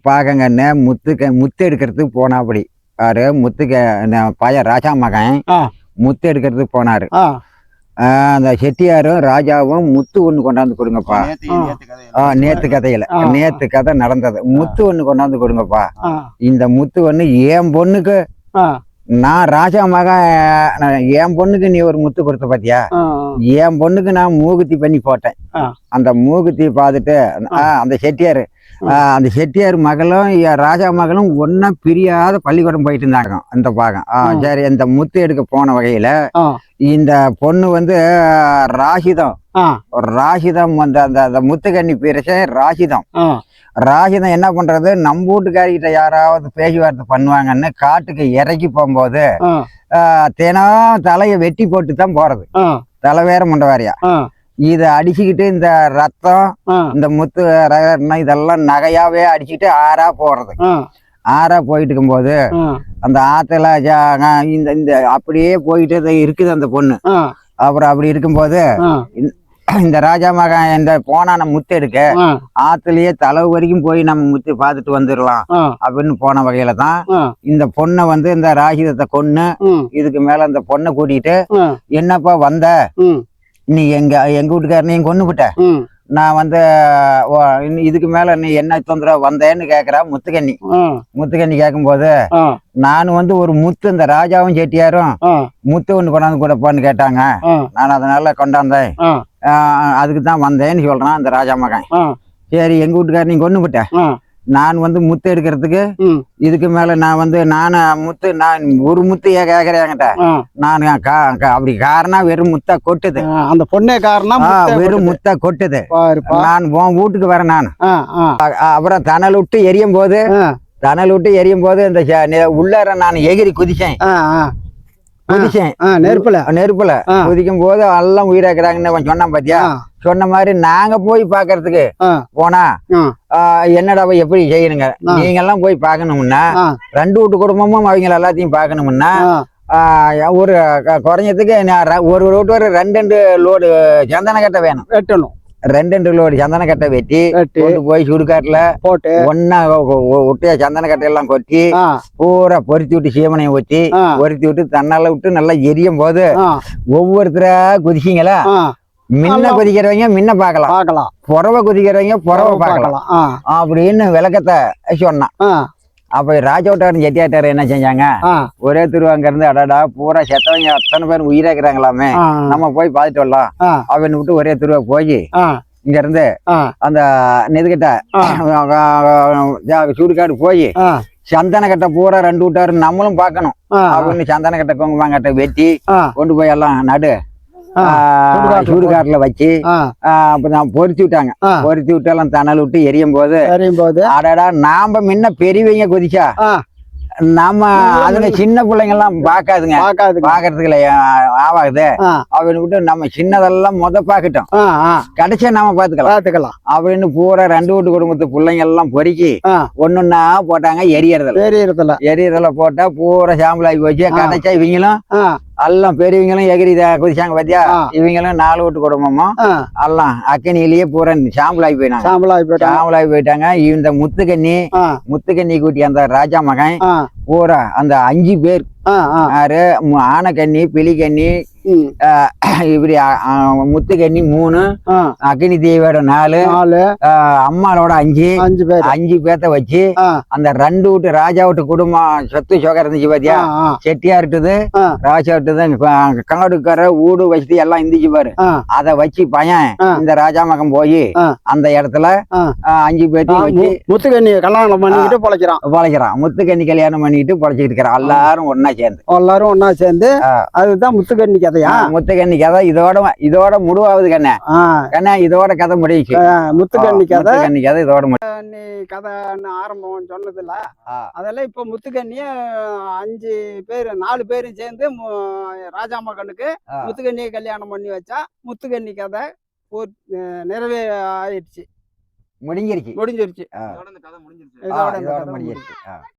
பாக்கங்கன்னு முத்து எடுக்கிறதுக்கு போனாப்படி யாரு பையன் ராஜா மகன் முத்து எடுக்கிறதுக்கு போனாரு. அந்த செட்டியாரும் ராஜாவும் முத்து ஒண்ணு கொண்டாந்து கொடுங்கப்பா. நேத்து கதை நடந்தது. முத்து ஒண்ணு கொண்டாந்து கொடுங்கப்பா. இந்த முத்து ஒண்ணு என் பொண்ணுக்கு, நான் ராஜா மகன், என் பொண்ணுக்கு நீ ஒரு முத்து கொடுத்த பாத்தியா? என் பொண்ணுக்கு நான் மூகுத்தி பண்ணி போட்டேன். அந்த மூகுத்தி பார்த்துட்டு அந்த செட்டியார் மகளும் ராஜா மகளும் ஒன்னா பிரியாத பள்ளிக்கூடம் போயிட்டு இருந்தாங்க. அந்த பாகம் சரி, இந்த முத்து எடுக்க போன வகையில இந்த பொண்ணு ராசிதம் அந்த முத்துக்கண்ணி பேரச ராசிதம் என்ன பண்றது, நம்ம வீட்டுக்காரிகிட்ட யாராவது பேச்சுவார்த்தை பண்ணுவாங்கன்னு காட்டுக்கு இறக்கி போகும்போது தினம் தலையை வெட்டி போட்டு தான் போறது. தலை வேற முண்டை வேறையா இத அடிச்சுக்கிட்டு இந்த ரத்தம் இந்த முத்து இதெல்லாம் நகையாவே அடிச்சுக்கிட்டு ஆறா போறது. ஆறா போயிட்டு இருக்கும்போது அந்த ஆத்துல இந்த அப்படியே போயிட்டு இருக்குது அந்த பொண்ணு. அப்புறம் அப்படி இருக்கும்போது இந்த ராஜா மகன் இந்த போனா முத்து எடுக்க ஆத்துலயே தளவு வரைக்கும் போய் நம்ம முத்து பாத்துட்டு வந்துடலாம் அப்படின்னு போன வகையில தான் இந்த பொண்ணை இந்த ராஜிதத்தை கொன்னு இதுக்கு மேல அந்த பொண்ணை கூட்டிட்டு, என்னப்பா வந்த நீ எங்க வீட்டுக்காரனையும் கொண்டு விட்ட, நான் இதுக்கு மேல நீ என்ன தொந்தரவு வந்தேன்னு கேக்குறா முத்துக்கண்ணி கேட்கும்போது, நான் ஒரு முத்து, இந்த ராஜாவும் செட்டியாரும் முத்து ஒண்ணு கொண்டாந்து கூடப்பான்னு கேட்டாங்க, நான் அதனால கொண்டாந்தேன், அதுக்குதான் வந்தேன்னு சொல்றான் அந்த ராஜா மகன். சரி, எங்க வீட்டுக்காரனையும் கொண்டு விட்ட, நான் முத்து எடுக்கிறதுக்கு இதுக்கு மேல நான் முத்து, நான் ஒரு முத்து கேக்குறேன்கிட்ட, நான் அப்படி காரணம் வெறும் முத்தா கொட்டுது. அந்த பொண்ணே காரணம் வெறும் முத்தா கொட்டுது. நான் உன் வீட்டுக்கு வரேன். நான் அப்புறம் தணல் விட்டு எரியும் போது இந்த உள்ளார நான் எகிரி குதிச்சேன். நெருப்புல குதிக்கும் போது எல்லாம் உயிராக்குறாங்கன்னு சொன்னான் பாத்தியா? சொன்ன மாதிரி நாங்க போய் பாக்குறதுக்கு போனா என்னடா எப்படி செய்யணுங்க, நீங்க எல்லாம் போய் பாக்கணும்னா 2 வீட்டு குடும்பமும் அவங்க எல்லாத்தையும் பாக்கணும்னா ஒரு குறைஞ்சதுக்கு ஒரு ரோட்டு வர 2 லோடு சந்தன கட்டை வேணும், வெட்டணும். 2 லோடு சந்தன கட்டை வெட்டி கொண்டு போய் சுடுகாட்டுல போட்டு ஒன்னா ஒட்டிய சந்தன கட்டை எல்லாம் கொட்டி பூரா பொருத்தி விட்டு சீமனையை ஊற்றி பொருத்தி விட்டு தன்னால விட்டு நல்லா எரியும் போது ஒவ்வொருத்தரா குதிச்சிங்களா, முன்ன குதிக்கிறவங்க முன்ன பாக்கலாம், புறவை குதிக்கிறவங்க புறவை பாக்கலாம் அப்படின்னு விளக்கத்தை சொன்னான். அப்ப ராஜோட்டாரும் செட்டியாட்டாரு என்ன செஞ்சாங்க, ஒரே திருவாங்க இருந்து அடாடா பூரா செத்தவங்க அத்தனை பேர் உயிராக்குறாங்களாமே, நம்ம போய் பாத்துட்டு வரலாம் அப்படின்னு விட்டு ஒரே திருவா போய் இங்க இருந்து அந்த நெதுக்கிட்ட சுடுகாடு போய் சந்தன கட்டை பூரா 2 வீட்டாரு நம்மளும் பாக்கணும் அப்படின்னு சந்தன கட்டை குங்குமாங்கட்டை வெட்டி கொண்டு போய் எல்லாம் நடு சுடுகாட்டுல வச்சு அப்பதான் பொருத்தி விட்டாங்க. பொருத்தி விட்டு எல்லாம் தணல் விட்டு எரியும் போது அடடா நாம முன்ன பெரியவங்க குதிச்சா நம்ம அதுல சின்ன பிள்ளைங்க எல்லாம் பாக்குறதுக்குல ஆவாகுது அப்படின்னு விட்டு நம்ம சின்னதெல்லாம் பாக்கட்டும், கடைசியா நாம பாத்துக்கலாம் அப்படின்னு பூரா 2 வீட்டு குடும்பத்து பிள்ளைங்க எல்லாம் பொறுக்கி ஒன்னொன்னா போட்டாங்க. எரியறதுல போட்டா பூரா சாம்பலாகி போச்சு. கடைசியா இவங்களும் எல்லாம் பெரியவங்களும் எகிரி குதிச்சாங்க பாத்தியா, இவங்களும் 4 வீட்டு குடும்பமும் எல்லாம் அக்கனியிலேயே பூரா சாம்பலாகி போயிட்டாங்க. இந்த முத்துக்கண்ணி கூட்டி அந்த ராஜா மகன் பூரா அந்த 5 பேர் யாரு, ஆனக்கண்ணி, பிலிக்கண்ணி, இப்படி முத்துக்கண்ணி 3, அக்னி தேவியோட 4, அம்மாளோட 5 பேர்த்த வச்சு அந்த 2 வீட்டு ராஜா வீட்டு குடும்பம் சொத்து சொகை இருந்துச்சு பாத்தியா, செட்டியா இருக்குது ராஜா விட்டுது, காடுக்கார ஊடு வசதி எல்லாம் இருந்துச்சு பாரு, அத வச்சு பையன் இந்த ராஜா மகன் போய் அந்த இடத்துல 5 பேர்த்தையும் வச்சு முத்துக்கண்ணி கல்யாணம் பண்ணிக்கிட்டு பொழைக்கிறான். முத்துக்கண்ணி கல்யாணம் பண்ணிக்கிட்டு பொழைச்சிட்டு இருக்கிறான். எல்லாரும் ஒன்னா சேர்ந்து அதுதான் முத்துக்கண்ணி கதையா? முத்துக்கண்ணி கதை இதோட முடிவாகுது கண்ணா, இதோட கதை முடிச்சு. முத்துக்கண்ணி கதை இதோட கதை ஆரம்பம் சொன்னதுல அதெல்லாம் இப்ப முத்துக்கண்ணிய 5 பேர் 4 பேரும் சேர்ந்து ராஜா மகனுக்கு முத்துக்கண்ணியை கல்யாணம் பண்ணி வச்சா முத்துக்கண்ணி கதை நிறைவே ஆயிடுச்சு, முடிஞ்சிருச்சு. இதோட